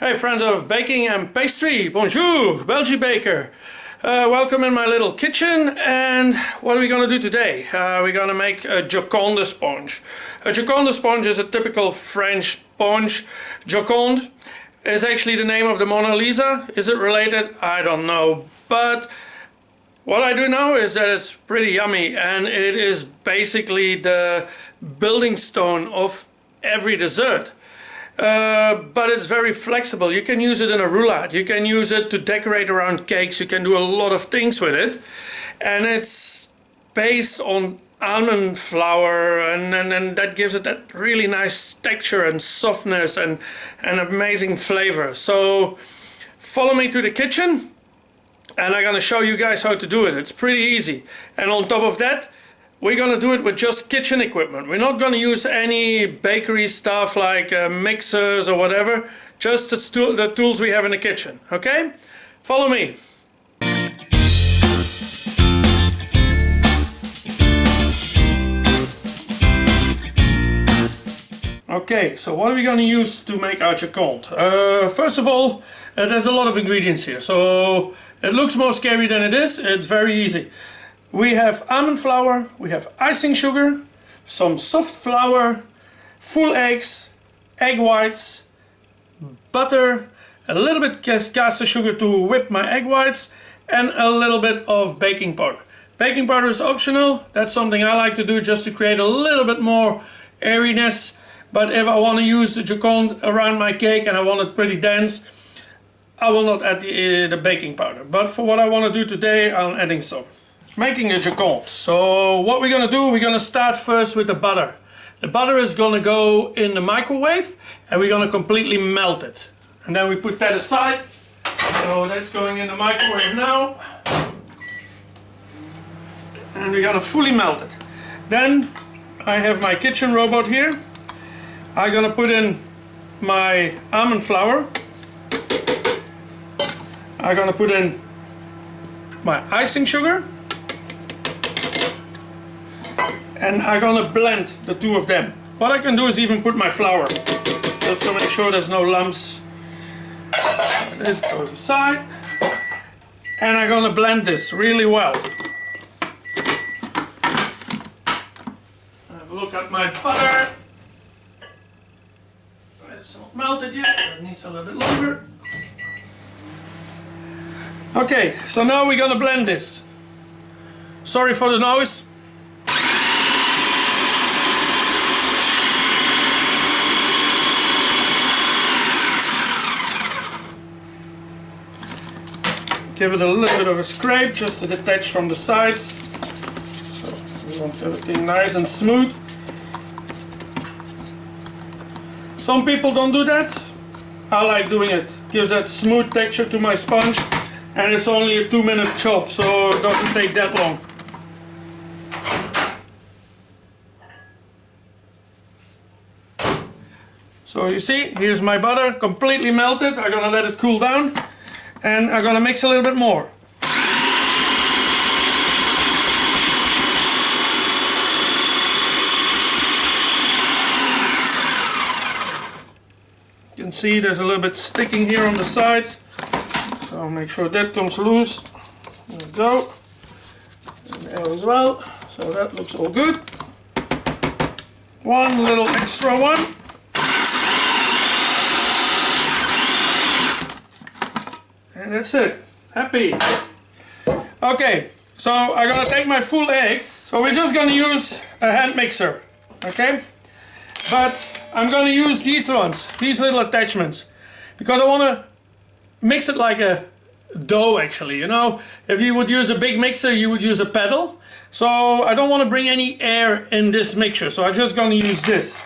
Hey friends of baking and pastry, bonjour, Belgian baker. Welcome in my little kitchen, and what are we going to do today? We're going to make a Joconde sponge. A Joconde sponge is a typical French sponge. Joconde is actually the name of the Mona Lisa. Is it related? I don't know, but what I do know is that it's pretty yummy, and it is basically the building stone of every dessert. But it's very flexible. You can use it in a roulade, you can use it to decorate around cakes, you can do a lot of things with it. And it's based on almond flour, and that gives it that really nice texture and softness and amazing flavor. So follow me to the kitchen and I'm gonna show you guys how to do it. It's pretty easy. And on top of that, we're gonna do it with just kitchen equipment. We're not gonna use any bakery stuff like mixers or whatever. Just the tools we have in the kitchen. Okay? Follow me. Okay, so what are we gonna use to make our Joconde? First of all, there's a lot of ingredients here, so it looks more scary than it is. It's very easy. We have almond flour, we have icing sugar, some soft flour, full eggs, egg whites, butter, a little bit caster sugar to whip my egg whites, and a little bit of baking powder. Baking powder is optional. That's something I like to do just to create a little bit more airiness. But if I want to use the Joconde around my cake and I want it pretty dense, I will not add the baking powder. But for what I want to do today, I'm adding some. Making a Joconde. So what we're gonna do, we're gonna start first with the butter. The butter is gonna go in the microwave and we're gonna completely melt it. And then we put that aside. So that's going in the microwave now. And we're gonna fully melt it. Then I have my kitchen robot here. I'm gonna put in my almond flour. I'm gonna put in my icing sugar. And I'm gonna blend the two of them. What I can do is even put my flour, just to make sure there's no lumps. This goes aside. And I'm gonna blend this really well. Have a look at my butter. It's not melted yet, it needs a little bit longer. Okay, so now we're gonna blend this. Sorry for the noise. Give it a little bit of a scrape just to detach from the sides. So we want everything nice and smooth. Some people don't do that. I like doing it. Gives that smooth texture to my sponge, and it's only a 2-minute chop, so it doesn't take that long. So you see, here's my butter completely melted. I'm gonna let it cool down. And I'm gonna mix a little bit more. You can see there's a little bit sticking here on the sides. So I'll make sure that comes loose. There we go. And there as well. So that looks all good. One little extra one. And that's it. Happy. Okay, so I'm gonna take my full eggs. So we're just gonna use a hand mixer, okay? But I'm gonna use these ones, these little attachments, because I wanna mix it like a dough actually, you know? If you would use a big mixer, you would use a pedal. So I don't wanna bring any air in this mixture, so I'm just gonna use this.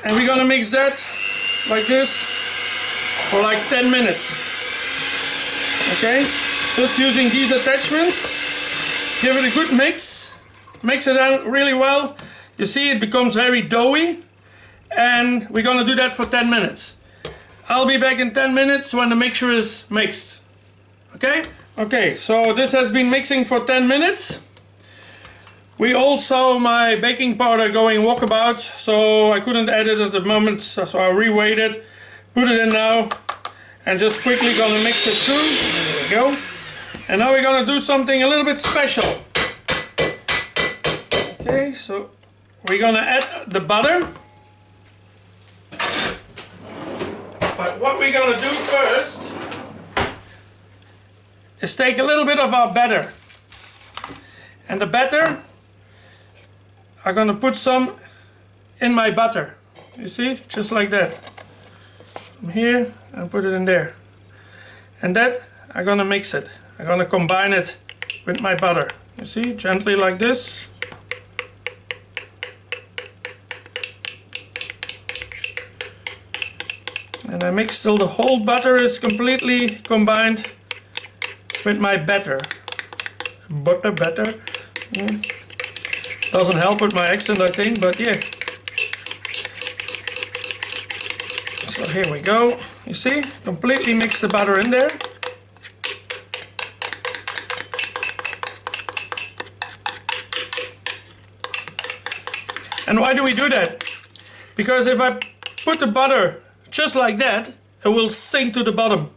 And we're gonna mix that like this for like 10 minutes. Okay? Just using these attachments. Give it a good mix. Mix it out really well. You see it becomes very doughy. And we're gonna do that for 10 minutes. I'll be back in 10 minutes when the mixture is mixed. Okay? Okay, so this has been mixing for 10 minutes. We all saw my baking powder going walkabout, so I couldn't add it at the moment, so I reweighed it, put it in now, and just quickly gonna mix it through. There we go. And now we're gonna do something a little bit special. Okay, so we're gonna add the butter. But what we're gonna do first is take a little bit of our batter. And the batter, I'm gonna put some in my butter. You see, just like that. From here and put it in there. And that, I'm gonna mix it. I'm gonna combine it with my butter. You see, gently like this. And I mix till the whole butter is completely combined with my batter. Batter. Yeah. Doesn't help with my accent, I think, but yeah. So here we go. You see, completely mix the butter in there. And why do we do that? Because if I put the butter just like that, it will sink to the bottom.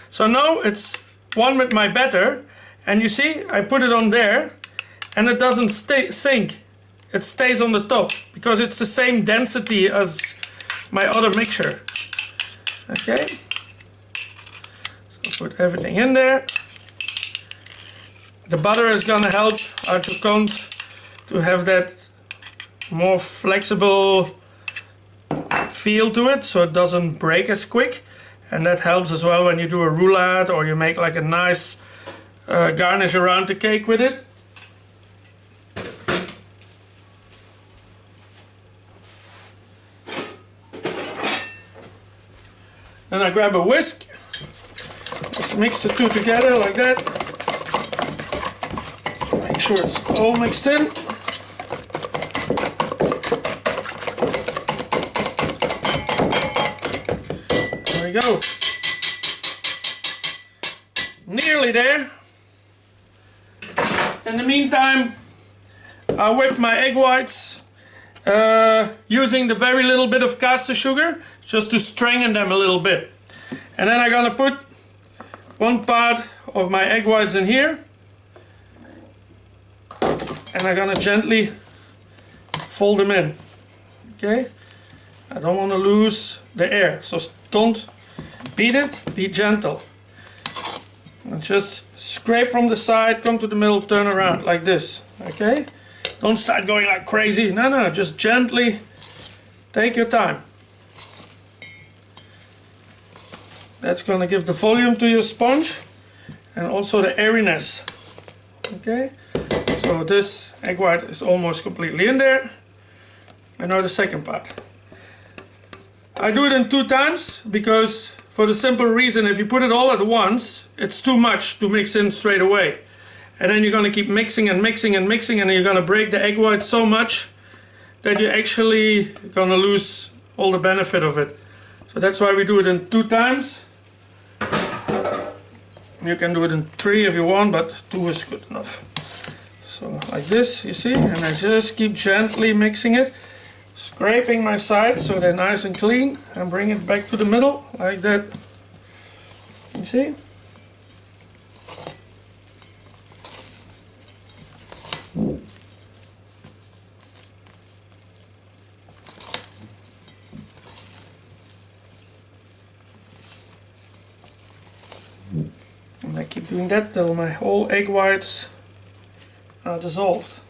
So now it's one with my batter, and you see, I put it on there, and it doesn't sink. It stays on the top, because it's the same density as my other mixture. Okay. So put everything in there. The butter is gonna help our Joconde to have that more flexible feel to it, so it doesn't break as quick, and that helps as well when you do a roulade or you make like a nice garnish around the cake with it. Then I grab a whisk, just mix the two together like that, make sure it's all mixed in. Go. Nearly there. In the meantime, I whip my egg whites using the very little bit of caster sugar just to strengthen them a little bit. And then I'm gonna put one part of my egg whites in here, and I'm gonna gently fold them in. Okay? I don't want to lose the air, so don't beat it, be gentle. And just scrape from the side, come to the middle, turn around like this. Okay? Don't start going like crazy. No, just gently take your time. That's going to give the volume to your sponge and also the airiness. Okay? So this egg white is almost completely in there. And now the second part. I do it in 2 times because for the simple reason, if you put it all at once, it's too much to mix in straight away. And then you're going to keep mixing and mixing and mixing, and you're going to break the egg white so much that you're actually going to lose all the benefit of it. So that's why we do it in 2 times. You can do it in 3 if you want, but 2 is good enough. So like this, you see, and I just keep gently mixing it. Scraping my sides so they're nice and clean, and bring it back to the middle like that. You see? And I keep doing that till my whole egg whites are dissolved.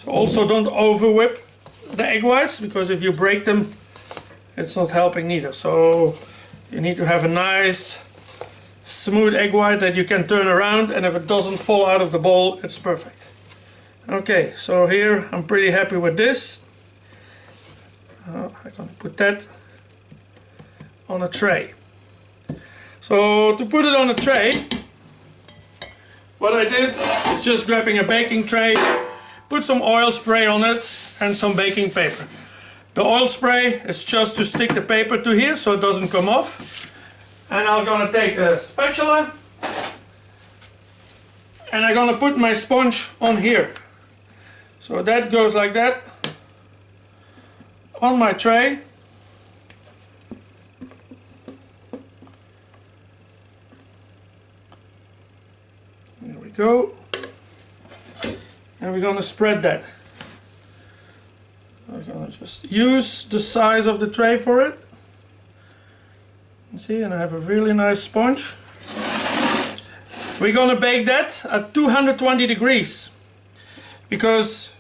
Also, don't over whip the egg whites, because if you break them, it's not helping neither. So you need to have a nice smooth egg white that you can turn around, and if it doesn't fall out of the bowl, it's perfect. Okay, so here I'm pretty happy with this. I'm gonna put that on a tray. So to put it on a tray, what I did is just grabbing a baking tray, put some oil spray on it and some baking paper. The oil spray is just to stick the paper to here so it doesn't come off. And I'm gonna take a spatula and I'm gonna put my sponge on here. So that goes like that on my tray. There we go. And we're gonna spread that. I'm gonna just use the size of the tray for it. You see, and I have a really nice sponge. We're gonna bake that at 220 degrees, because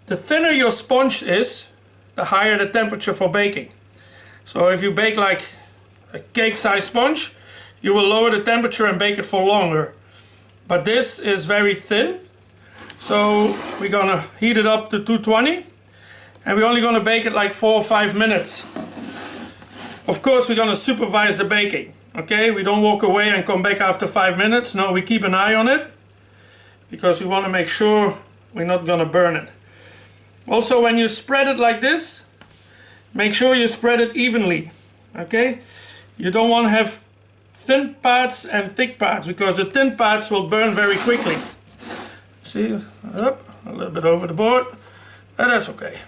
the thinner your sponge is, the higher the temperature for baking. So if you bake like a cake size sponge, you will lower the temperature and bake it for longer. But this is very thin, so we're gonna heat it up to 220, and we're only gonna bake it like 4 or 5 minutes. Of course, we're gonna supervise the baking. Okay, we don't walk away and come back after 5 minutes. No, we keep an eye on it, because we want to make sure we're not gonna burn it. Also, when you spread it like this, make sure you spread it evenly. Okay, you don't want to have thin parts and thick parts, because the thin parts will burn very quickly. See, up a little bit over the board, but that's okay.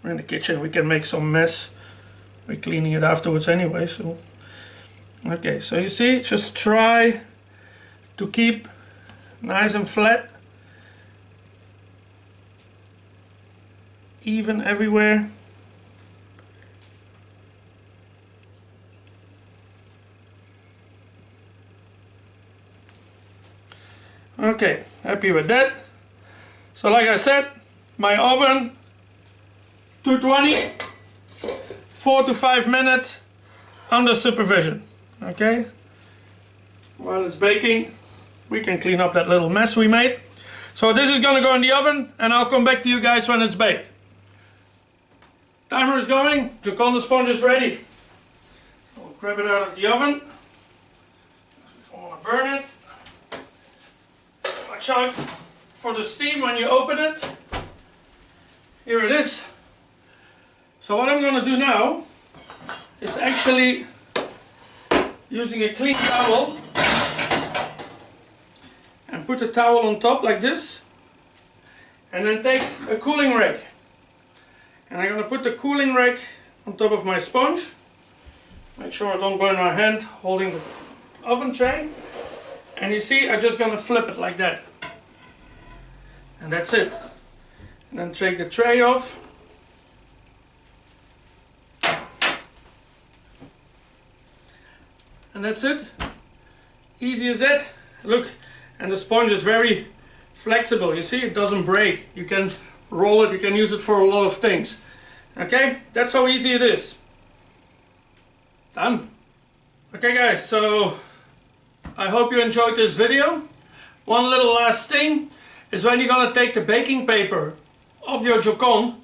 We're in the kitchen, we can make some mess. We're cleaning it afterwards anyway, so okay. So you see, just try to keep nice and flat, even everywhere. Okay, happy with that. So like I said, my oven 220, 4 to 5 minutes under supervision. Okay, while it's baking, we can clean up that little mess we made. So this is gonna go in the oven, and I'll come back to you guys when it's baked. Timer is going, Joconde sponge is ready. I'll grab it out of the oven. I don't want to burn it. Watch out for the steam when you open it. Here it is. So what I'm gonna do now is actually using a clean towel, and put the towel on top like this, and then take a cooling rack, and I'm going to put the cooling rack on top of my sponge. Make sure I don't burn my hand holding the oven tray, and you see, I'm just going to flip it like that, and that's it. And then take the tray off. And that's it. Easy as that. Look, and the sponge is very flexible. You see, it doesn't break. You can roll it, you can use it for a lot of things. Okay, that's how easy it is. Done. Okay guys, so I hope you enjoyed this video. One little last thing is, when you're gonna take the baking paper of your Joconde,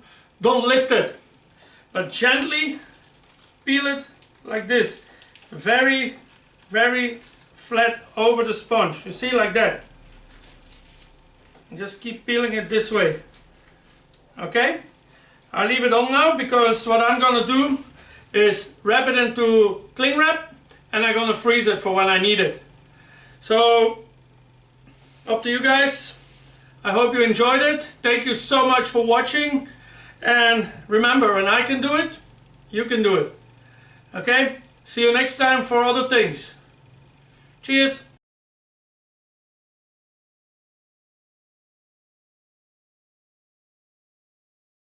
don't lift it, but gently peel it like this. Very flat over the sponge. You see, like that. And just keep peeling it this way. Okay? I'll leave it on now, because what I'm gonna do is wrap it into cling wrap, and I'm gonna freeze it for when I need it. So, up to you guys. I hope you enjoyed it. Thank you so much for watching. And remember, when I can do it, you can do it. Okay? See you next time for other things. Cheers!